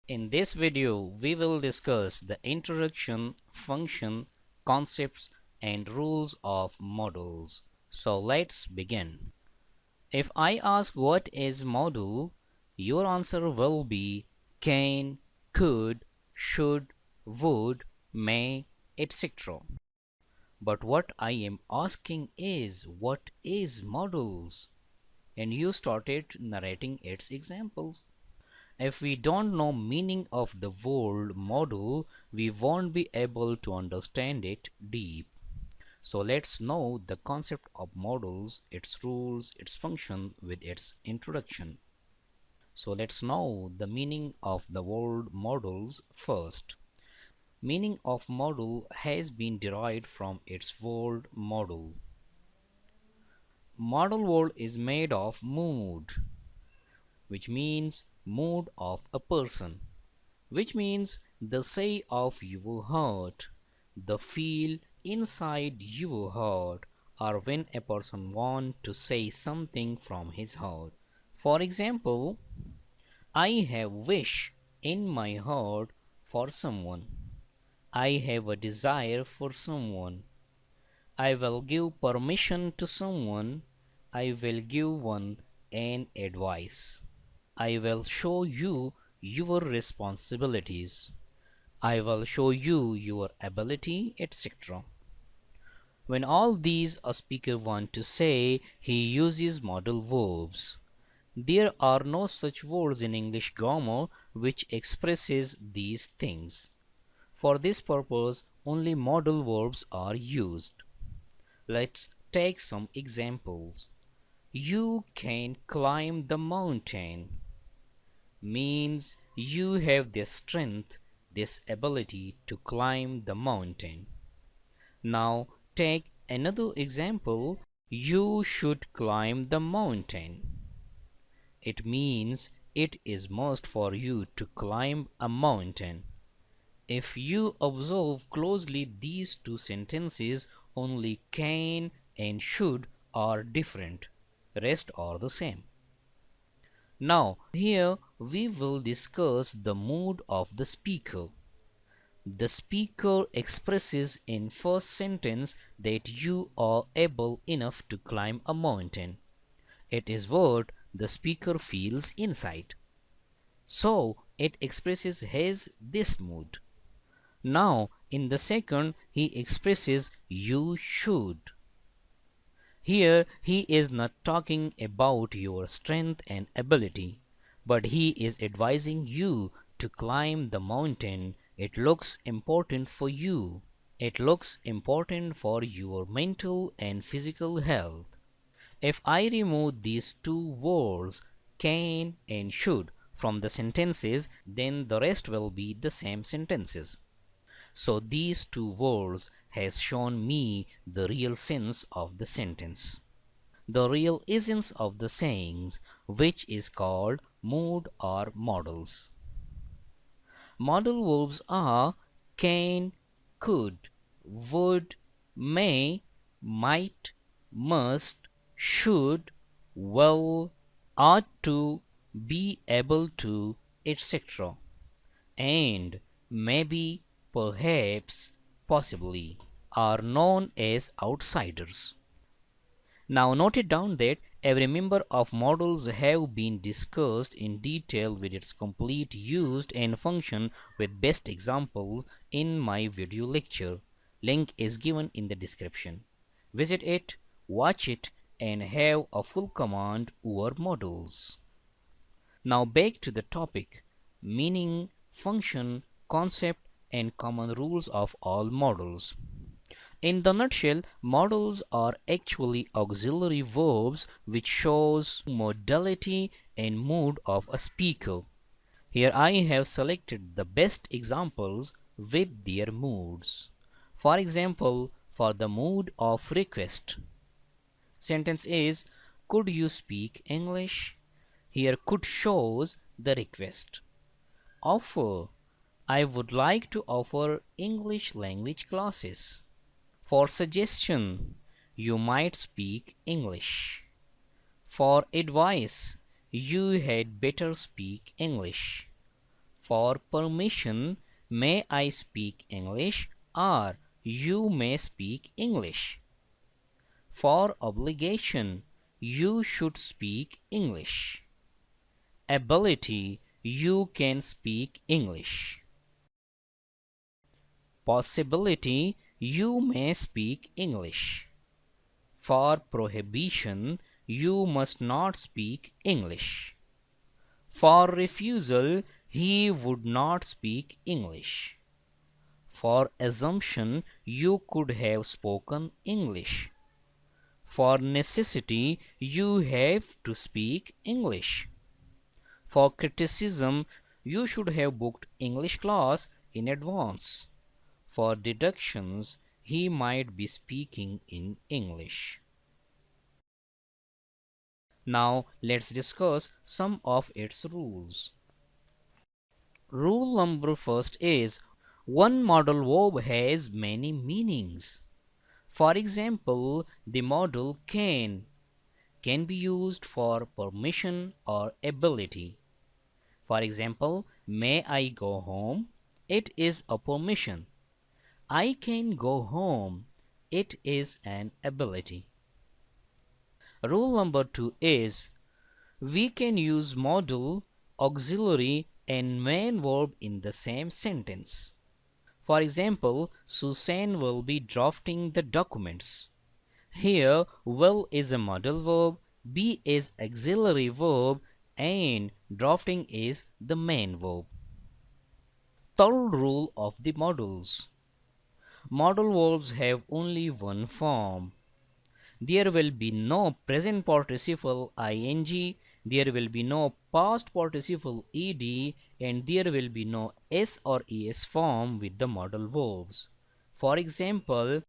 In this video, we will discuss the introduction, function, concepts, and rules of modals. So let's begin. If I ask what is modal, your answer will be can, could, should, would, may, etc. But what I am asking is what is modals? And you started narrating its examples. If we don't know meaning of the word model, we won't be able to understand it deep. So let's know the concept of models, its rules, its function with its introduction. So let's know the meaning of the word models first. Meaning of model has been derived from its word model. Model word is made of mood, which means mood of a person, which means the say of your heart, the feel inside your heart, or when a person wants to say something from his heart. For example, I have wish in my heart for someone. I have a desire for someone. I will give permission to someone. I will give one an advice. I will show you your responsibilities. I will show you your ability, etc. When all these a speaker want to say, he uses modal verbs. There are no such words in English grammar which expresses these things. For this purpose, only modal verbs are used. Let's take some examples. You can climb the mountain means you have this strength, this ability to climb the mountain. Now take another example. You should climb the mountain. It means it is must for you to climb a mountain. If you observe closely these two sentences, only can and should are different. Rest are the same. Now, here we will discuss the mood of the speaker. The speaker expresses in first sentence that you are able enough to climb a mountain. It is what the speaker feels inside. So, it expresses his this mood. Now, in the second, he expresses you should. Here, he is not talking about your strength and ability, but he is advising you to climb the mountain. It looks important for you. It looks important for your mental and physical health. If I remove these two words, can and should, from the sentences, then the rest will be the same sentences. So these two words has shown me the real sense of the sentence, the real essence of the sayings, which is called mood or modals. Modal verbs are can, could, would, may, might, must, should, will, ought to, be able to, etc. And maybe, perhaps, possibly are known as outsiders. Now note it down that every member of modals have been discussed in detail with its complete use and function with best examples in my video lecture. Link is given in the description. Visit it, watch it, and have a full command over modals. Now back to the topic, meaning, function, concept, and common rules of all modals. In the nutshell, modals are actually auxiliary verbs which shows modality and mood of a speaker. Here I have selected the best examples with their moods. For example, for the mood of request, sentence is, could you speak English? Here could shows the request. Offer, I would like to offer English language classes. For suggestion, you might speak English. For advice, you had better speak English. For permission, may I speak English or you may speak English. For obligation, you should speak English. Ability, you can speak English. Possibility, you may speak English. For prohibition, you must not speak English. For refusal, he would not speak English. For assumption, you could have spoken English. For necessity, you have to speak English. For criticism, you should have booked English class in advance. For deductions, he might be speaking in English. Now let's discuss some of its rules. Rule number first is one modal verb has many meanings. For example, the modal can be used for permission or ability. For example, may I go home? It is a permission. I can go home. It is an ability. Rule number two is we can use modal, auxiliary, and main verb in the same sentence. For example, Suzanne will be drafting the documents. Here, will is a modal verb, be is auxiliary verb, and drafting is the main verb. Third rule of the modals. Modal verbs have only one form. There will be no present participle ing, there will be no past participle ed, and there will be no s or es form with the modal verbs. For example,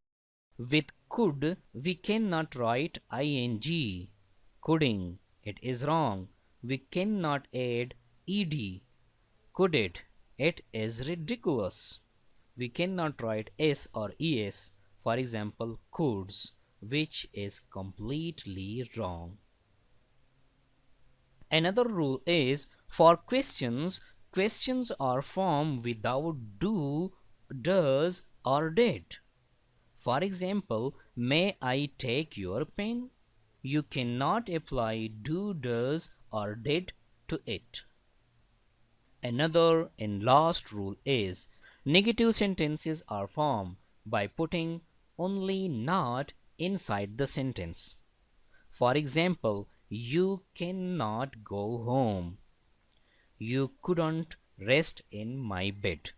with could, we cannot write ing. Couldn't, it is wrong. We cannot add ed. Could it? It is ridiculous. We cannot write s or es, for example, coulds, which is completely wrong. Another rule is for questions, questions are formed without do, does, or did. For example, may I take your pen? You cannot apply do, does, or did to it. Another and last rule is negative sentences are formed by putting only not inside the sentence. For example, you cannot go home. You couldn't rest in my bed.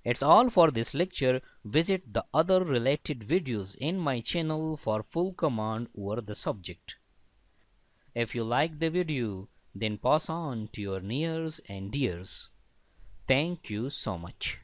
It's all for this lecture. Visit the other related videos in my channel for full command over the subject. If you like the video, then pass on to your nears and dears. Thank you so much.